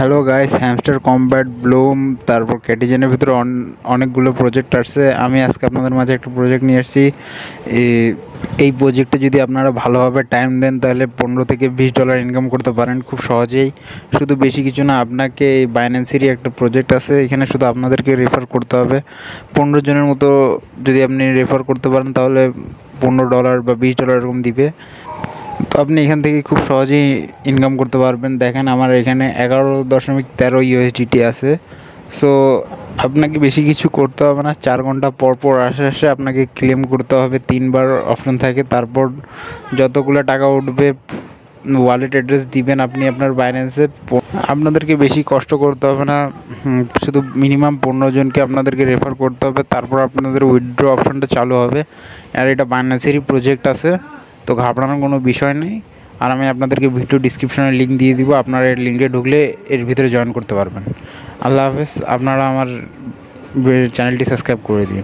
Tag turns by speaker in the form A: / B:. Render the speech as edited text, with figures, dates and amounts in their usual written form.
A: Hello guys, hamster combat Bloom তারপর ক্যাটিজেনের ভিতরে অনেকগুলো প্রজেক্ট আসছে। আমি আজকে আপনাদের মাঝে একটা প্রজেক্ট নিয়ে এসেছি। এই প্রজেক্টে যদি আপনারা ভালোভাবে টাইম দেন তাহলে $15 থেকে $20 ইনকাম করতে পারেন খুব সহজেই। শুধু বেশি কিছু না, আপনাকে এই বাইন্যান্সেরই একটা প্রজেক্ট আছে, এখানে শুধু আপনাদেরকে রেফার করতে হবে। 15 জনের মতো যদি আপনি রেফার করতে পারেন তাহলে $15 বা $20 এরকম দিবে। তো আপনি এখান থেকে খুব সহজেই ইনকাম করতে পারবেন। দেখেন আমার এখানে 11.13 USDT আছে। সো আপনাকে বেশি কিছু করতে হবে না, 4 ঘন্টা পর পর আসে আপনাকে ক্লেম করতে হবে। 3বার অপশন থাকে, তারপর যতগুলো টাকা উঠবে ওয়ালেট অ্যাড্রেস দিবেন আপনি আপনার বাইন্যান্সের। আপনাদেরকে বেশি কষ্ট করতে হবে না, শুধু মিনিমাম 15 জনকে আপনাদেরকে রেফার করতে হবে, তারপর আপনাদের উইথড্র অপশনটা চালু হবে। আর এটা বাইন্যান্সেরই প্রজেক্ট আছে, তো ঘাবড়ানোর কোনো বিষয় নেই। আর আমি আপনাদেরকে ভিডিও ডিসক্রিপশনে লিঙ্ক দিয়ে দিব, আপনারা এর লিঙ্কে ঢুকলে এর ভিতরে জয়েন করতে পারবেন। আল্লাহ হাফেজ। আপনারা আমার চ্যানেলটি সাবস্ক্রাইব করে দিন।